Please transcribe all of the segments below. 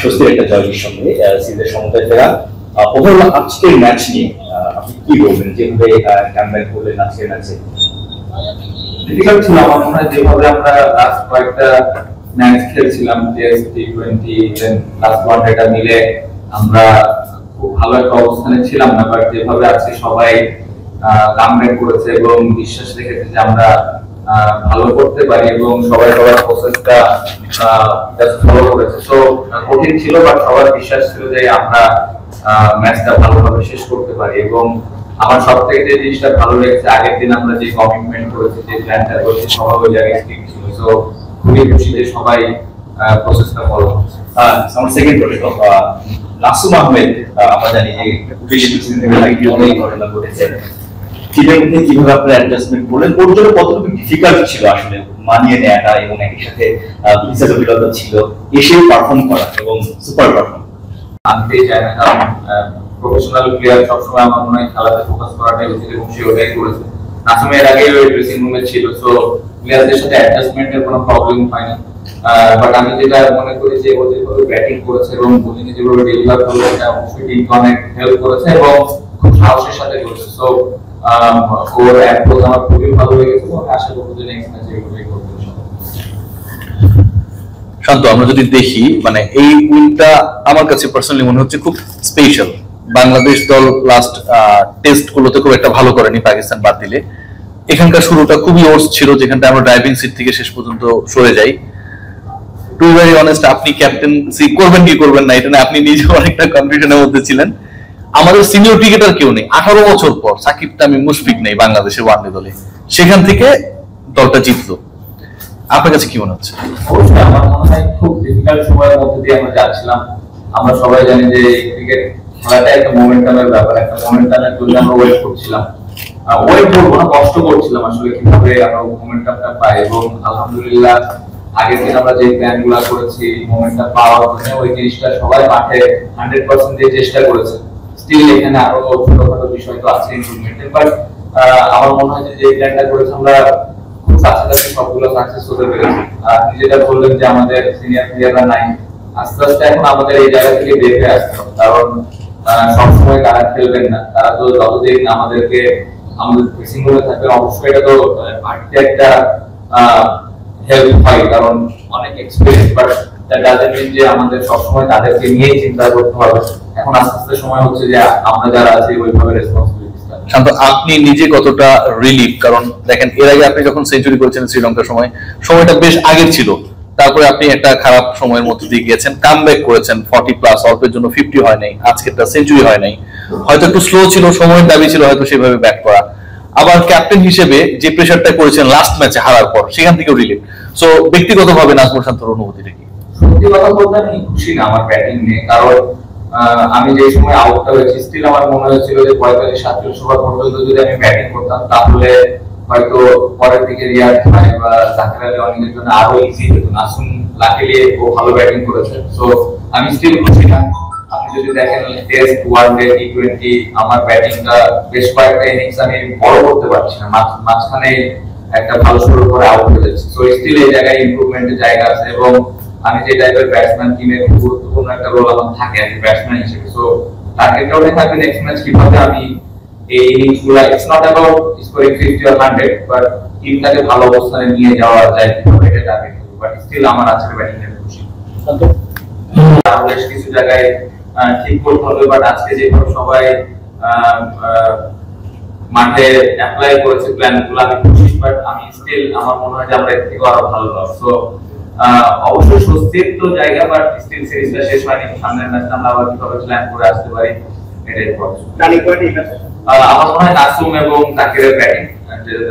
স্বস্তির একটা জয়ের সঙ্গে সিরিজের সমতায় ফেরা। ওভারঅল আজকের ম্যাচ নিয়ে আপনি কি বলবেন, যেভাবে ক্যাম্পব্যাক করলেন আজকের ম্যাচে? ডিফিকাল্ট ছিল আমার মনে হয়, যেভাবে আমরা লাস্ট কয়েকটা ম্যাচ খেলছিলাম, টেস্ট, টি20, লাস্ট ওয়ানডেটা মিলে আমরা খুব ভালো একটা অবস্থানে ছিলাম না, বাট যেভাবে আজকে সবাই কামব্যাক করেছে এবং বিশ্বাস রেখেছে যে আমরা ভালো করতে পারি এবং সবাই সবার প্রসেসটা ফলো করেছে। তো কঠিন ছিল, বাট সবার বিশ্বাস ছিল যে আমরা ম্যাচটা ভালোভাবে শেষ করতে পারি। এবং আমার সব থেকে যে জিনিসটা ভালো লেগেছে, আগের দিন আমরা যে কমিটমেন্ট করেছি, যে প্ল্যানটা করেছি, সবাই ওই জায়গায় ঠিক ছিল। সো খুবই খুশি যে সবাই প্রসেসটা ফলো করছে। আমার সেকেন্ড প্রশ্ন, নাসুম আহমেদ, আমরা জানি যে বেশি সিজন থেকে অনেক ঘটনা ঘটেছে, টিমের মধ্যে কিভাবে আপনারা অ্যাডজাস্টমেন্ট করলেন? ওর জন্য কতটুকু ডিফিকাল্ট ছিল আসলে মানিয়ে নেওয়াটা এবং একই সাথে ডিসেবিলিটি ছিল, এসেও পারফর্ম করা এবং সুপার পারফর্ম? আনতেই চায় না, কারণ প্রফেশনাল প্লেয়ার সবসময় আমার মনে হয় খেলাতে ফোকাস করাটাই উচিত এবং সে ওটাই করেছে। নাসুমের আগে ওই ড্রেসিং রুমে ছিল, সো প্লেয়ারদের সাথে অ্যাডজাস্টমেন্টের কোনো প্রবলেম হয়নি। বাট আমি যেটা মনে করি যে ও যেভাবে ব্যাটিং করেছে এবং বোলিং এ যেভাবে ডেলিভার করলো, এটা অবশ্যই টিমকে অনেক হেল্প করেছে এবং খুব সাহসের সাথে করেছে। সো ওর অ্যাপ্রোচ আমার খুবই ভালো লেগেছে এবং আশা করব যে নেক্সট ম্যাচে এভাবেই করবে। শান্ত, আমরা যদি দেখি মানে এই উইনটা আমার কাছে পার্সোনালি মনে হচ্ছে খুব স্পেশাল। বাংলাদেশ দল লাস্ট টেস্ট গুলোতে খুব একটা ভালো করেনি পাকিস্তান বাদ দিলে। এখানকার শুরুটা খুবই ওর্স ছিল, যেখানটা আমরা ড্রাইভিং সিট থেকে শেষ পর্যন্ত সরে যাই। টু বি ভেরি অনেস্ট, আপনি ক্যাপ্টেন্সি করবেন কি করবেন না এটা নিয়ে আপনি নিজেও অনেকটা কনফিউশনের মধ্যে ছিলেন। আমাদের সিনিয়র ক্রিকেটার কেউ নেই, 18 বছর পর সাকিব তামিম মুশফিক নেই বাংলাদেশের ওয়ানডে দলে, সেখান থেকে দলটা জিতলো। আপনার কাছে কি মনে হচ্ছে? অবশ্যই আমার মনে হয় খুব ডিফিকাল্ট সময়ের মধ্যে দিয়ে আমরা যাচ্ছিলাম। আমরা সবাই জানি যে ক্রিকেট খেলাটা একটা মোমেন্টামের ব্যাপার, একটা মোমেন্টামের জন্য আমরা ওয়েট করছিলাম, ওয়েট করবো না, কষ্ট করছিলাম আসলে কিভাবে আমরা মোমেন্টামটা পাই। এবং আলহামদুলিল্লাহ আগের দিন আমরা যে প্ল্যান গুলা করেছি মোমেন্টাম পাওয়ার জন্য, ওই জিনিসটা সবাই মাঠে 100% দিয়ে চেষ্টা করেছে। স্টিল এখানে আরো ছোটখাটো বিষয় তো আছে ইমপ্রুভমেন্টের, বাট আমার মনে হয় যে প্ল্যানটা করেছে আমরা খুব কাছাকাছি সবগুলো সাকসেস হতে পেরেছি। আপনি যেটা বললেন যে আমাদের সিনিয়র প্লেয়াররা নাই, আস্তে আস্তে এখন আমাদের এই জায়গা থেকে বের হয়ে আসতে হবে, কারণ সবসময় তারা খেলবেন না। তারা তো যতদিন আমাদেরকে আমাদের ড্রেসিং রুমে থাকবেন, অবশ্যই এটা তো পার্টিতে একটা হেল্প হয়, কারণ অনেক experience, but that doesn't mean যে আমাদের সবসময় তাদেরকে নিয়ে চিন্তা করতে হবে। এখন আস্তে আস্তে সময় হচ্ছে যে আমরা যারা আছি ওইভাবে রেসপন্সিবিলিটি। শান্ত, আপনি নিজে কতটা রিলিফ? কারণ দেখেন, এর আগে আপনি যখন সেঞ্চুরি করেছেন শ্রীলঙ্কার সময়টা বেশ আগের ছিল, তারপরে আপনি একটা খারাপ সময়ের মধ্যে দিয়ে গিয়েছেন, কামব্যাক করেছেন 40+, অল্পের জন্য 50 হয় নাই, আজকেরটা সেঞ্চুরি হয় নাই, হয়তো একটু স্লো ছিল, সময়ের দাবি ছিল হয়তো সেভাবে ব্যাট করা। আবার ক্যাপ্টেন হিসেবে যে প্রেশারটা করেছেন লাস্ট ম্যাচে হারার পর, সেখান থেকেও রিলিফ। সো ব্যক্তিগতভাবে নাজমুল শান্তর অনুভূতিটা কি? সত্যি কথা বলতে আমি খুশি না আমার ব্যাটিং নিয়ে, কারণ আমি যে সময় আউটটা হয়েছি স্টিল আমার মনে হয়েছিল যে 45-47 ওভার পর্যন্ত যদি আমি ব্যাটিং করতাম তাহলে হয়তো পরের দিকে রিয়াদ খান বা জাকির আলী অনেকের জন্য আরো ইজি হতো। নাসুম লাকিলি ও ভালো ব্যাটিং করেছে, সো আমি স্টিল খুশি না। আপনি যদি দেখেন টেস্ট, ওয়ানডে, টি20 আমার ব্যাটিংটা বেশ কয়েকটা ইনিংস আমি বড় করতে পারছি না, মাঝখানে একটা ভালো শুরু করে আউট হয়ে যাচ্ছে। সো স্টিল এই জায়গায় ইমপ্রুভমেন্টের জায়গা আছে এবং আমি যে টাইপের ব্যাটসম্যান, টিমের গুরুত্বপূর্ণ একটা রোল আমার থাকে অ্যাজ এ ব্যাটসম্যান হিসেবে। সো টার্গেটটা ওটাই থাকবে নেক্সট ম্যাচ কিভাবে আমি এই ইনিংসগুলো, it's not about scoring 50 or 100, but টিমটাকে ভালো অবস্থানে নিয়ে যাওয়া যায় কিভাবে, এটা টার্গেট। বাট স্টিল আমার আজকের ব্যাটিং এর খুশি। তাহলে কিছু জায়গায় ঠিক করতে হবে, বাট আজকে যেভাবে সবাই মাঠে অ্যাপ্লাই করেছে প্ল্যানগুলো আমি খুশি, বাট আমি স্টিল আমার মনে হয় যে আমরা এর থেকে আরো ভালো হবে। সো অবশ্যই স্বস্তির তো জায়গা, বাট স্টিল সিরিজটা শেষ হয়নি, সামনের ম্যাচটা আমরা আবার কিভাবে প্ল্যান করে আসতে পারি এটাই আমার মনে হয়। নাসুম এবং তাকিরের ব্যাটিং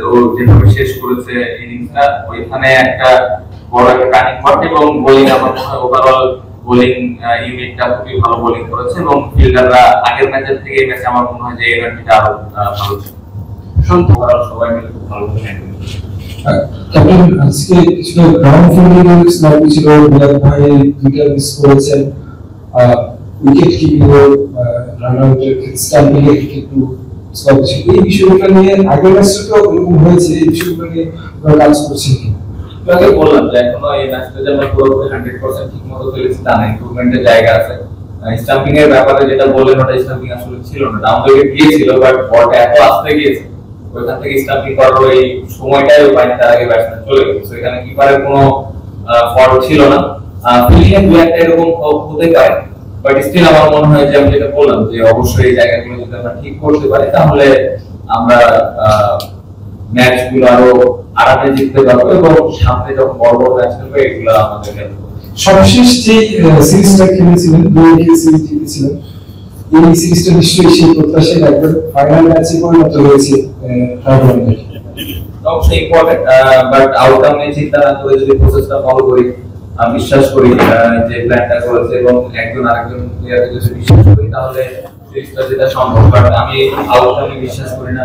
ও যেভাবে শেষ করেছে ইনিংসটা, ওইখানে একটা বড় একটা টার্নিং পয়েন্ট। এবং বোলিং আমার মনে হয় ওভারঅল বোলিং ইউনিটটা খুবই ভালো বোলিং করেছে এবং ফিল্ডাররা আগের ম্যাচের থেকে এই ম্যাচে আমার মনে হয় যে এনার্জিটা আরো ভালো ছিল। সবাই মিলে খুব ভালো খেলেছে। ক্যাপ্টেন, আজকে কিছু গ্রাউন্ড ফিল্ডিং এর স্নাইপ ছিল, বিলাল ভাই দুইটা মিস করেছেন, উইকেট কিপিং ও রান আউটের স্ট্যাম্পিং এর একটু স্লপ ছিল। এই বিষয়গুলো নিয়ে আগের ম্যাচটাও এরকম হয়েছে, এই বিষয়গুলো নিয়ে আপনারা কাজ করছেন কি? আপনাকে বললাম যে এখনো এই ম্যাচটা যে আমরা পুরোপুরি 100% ঠিক মতো খেলেছি তা না, ইমপ্রুভমেন্টের জায়গা আছে। স্টাম্পিং এর ব্যাপারে যেটা বললেন ওটা স্টাম্পিং আসলে ছিল না, ডাউন উইকেট গিয়েছিল বাট বলটা এত আস্তে গিয়েছে ওইখান থেকে স্টাম্পিং করার ওই সময়টাই পায়নি, তার আগে ব্যাটসম্যান চলে গেছে। এখানে কিপারের কোনো ফল্ট ছিল না। ফিল্ডিং এর দুই একটা এরকম হতে পারে, বাট স্টিল আমার মনে হয় যে আমি যেটা বললাম যে অবশ্যই এই জায়গাগুলো যদি আমরা ঠিক করতে পারি তাহলে আমরা ম্যাচগুলো আরো আরামে জিততে পারবো এবং সামনে যখন বড় বড় ম্যাচ খেলবে এগুলো আমাদের হেল্প করবে। সর্বশেষ যে সিরিজটা খেলেছিলেন, 2-1 সিরিজ জিতেছিলেন, এই সিরিজটা নিশ্চয়ই সেই প্রত্যাশার একবার ফাইনাল ম্যাচে পরিণত হয়েছে টুর্নামেন্টে। অবশ্যই ইম্পর্টেন্ট, বাট আউটকাম নিয়ে চিন্তা না করে যদি প্রসেসটা ফলো করি, আমি বিশ্বাস করি যে প্ল্যানটা করেছে এবং একজন আরেকজন প্লেয়ারকে যদি বিশ্বাস করি তাহলে সিরিজটা যেটা সম্ভব। বাট আমি আউটকামে বিশ্বাস করি না,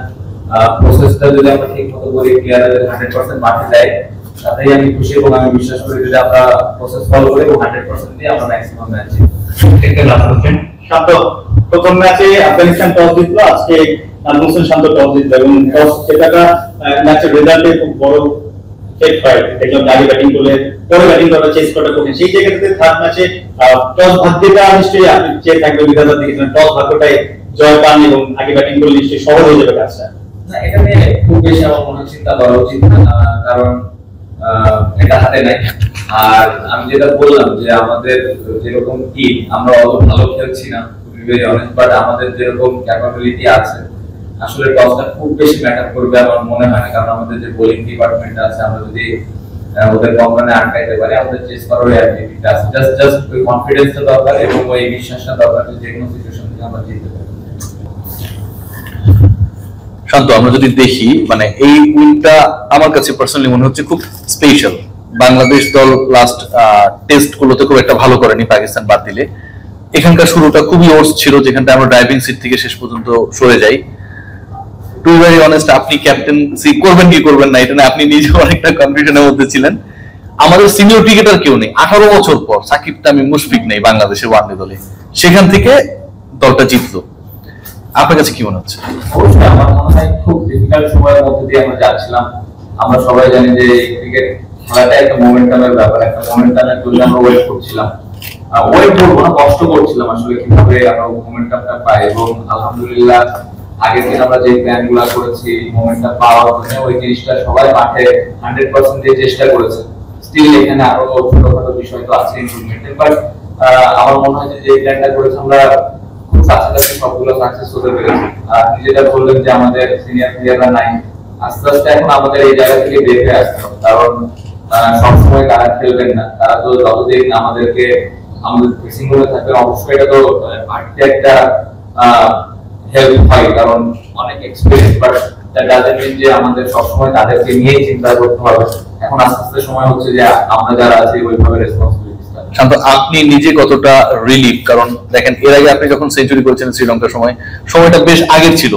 প্রসেসটা যদি আমরা ঠিক মতো করি, প্লেয়াররা 100% মাঠে দেয় তাতেই আমি খুশি এবং আমি বিশ্বাস করি যদি আমরা প্রসেস ফলো করি এবং 100% দিয়ে আমরা ম্যাক্সিমাম ম্যাচ জিততে। শান্ত, প্রথম ম্যাচে আফগানিস্তান টস জিতলো, আজকে নাজমুল শান্ত টস জিতলো এবং টস সেটা ম্যাচের রেজাল্টে খুব বড় ফেক হয়। দেখলাম আগে ব্যাটিং করলে পরে ব্যাটিং করা চেস করাটা কঠিন, সেই জায়গাতে থার্ড ম্যাচে টস ভাগ্যটা নিশ্চয়ই আপনি চেয়ে থাকবে বিধাতা দেখেছিলেন, টস ভাগ্যটাই জয় পান এবং আগে ব্যাটিং করলে নিশ্চয়ই সহজ হয়ে যাবে কাজটা। না, এটা নিয়ে খুব বেশি আমার মনে চিন্তা করা উচিত না, কারণ এটা হাতে নাই। আর আমি যেটা বললাম যে আমাদের যেরকম টিম আমরা অত ভালো খেলছি না, বাট আমাদের যেরকম ক্যাপাবিলিটি আছে আসলে টসটা খুব বেশি ম্যাটার করবে আমার মনে হয় না, কারণ আমাদের যে বোলিং ডিপার্টমেন্ট আছে আমরা যদি ওদের কম রানে আটকাইতে পারি, আমাদের চেস করার অ্যাবিলিটি আছে, জাস্ট ওই কনফিডেন্সটা দরকার এবং ওই বিশ্বাসটা দরকার যে কোনো সিচুয়েশন থেকে আমরা জিততে পারি। শান্ত, আমরা যদি দেখি মানে এই উইনটা আমার কাছে পার্সোনালি মনে হচ্ছে খুব স্পেশাল। বাংলাদেশ দল লাস্ট টেস্ট গুলোতে খুব একটা ভালো করেনি পাকিস্তান বাদ দিলে। এখানকার শুরুটা খুবই ওর্স ছিল, যেখানটা আমরা ড্রাইভিং সিট থেকে শেষ পর্যন্ত সরে যাই। টু বি ভেরি অনেস্ট, আপনি ক্যাপ্টেন্সি করবেন কি করবেন না এটা না আপনি নিজেও অনেকটা কনফিউশনের মধ্যে ছিলেন। আমাদের সিনিয়র ক্রিকেটার কেউ নেই, 18 বছর পর সাকিব তামিম মুশফিক নেই বাংলাদেশের ওয়ানডে দলে, সেখান থেকে দলটা জিতলো। আপনার কাছে কি মনে হচ্ছে? অবশ্যই আমার মনে হয় খুব ডিফিকাল্ট সময়ের মধ্যে দিয়ে আমরা যাচ্ছিলাম। আমরা সবাই জানি যে ক্রিকেট খেলাটা একটা মোমেন্টামের ব্যাপার, একটা মোমেন্টামের জন্য আমরা ওয়েট করছিলাম, ওয়েট করবো না কষ্ট করছিলাম আসলে কিভাবে আমরা মোমেন্টামটা পাই। এবং আলহামদুলিল্লাহ আগের দিন আমরা যে প্ল্যান গুলা করেছি মোমেন্টাম পাওয়ার জন্য ওই জিনিসটা সবাই মাঠে 100% দিয়ে চেষ্টা করেছে। স্টিল এখানে আরো ছোটখাটো বিষয় তো আছে ইমপ্রুভমেন্টের, বাট আমার মনে হয় যে প্ল্যানটা করেছে আমরা খুব কাছাকাছি সবগুলো সাকসেস হতে পেরেছি। আর আপনি যেটা বললেন যে আমাদের সিনিয়র প্লেয়াররা নাই, আস্তে আস্তে এখন আমাদের এই জায়গা থেকে বের হয়ে আসতে হবে, কারণ সবসময় তারা খেলবেন না, তারা তো যতদিন আমাদেরকে আমাদের ফিক্সিং করে থাকবে অবশ্যই এটা তো পার্টিতে একটা হেল্প হয়, কারণ অনেক experience, but that doesn't mean যে আমাদের সবসময় তাদেরকে নিয়ে চিন্তা করতে হবে। এখন আস্তে আস্তে সময় হচ্ছে যে আমরা যারা আছি ওইভাবে রেসপন্সিবিলিটি। শান্ত, আপনি নিজে কতটা রিলিফ? কারণ দেখেন এর আগে আপনি যখন সেঞ্চুরি করেছেন শ্রীলঙ্কার সময়টা বেশ আগের ছিল,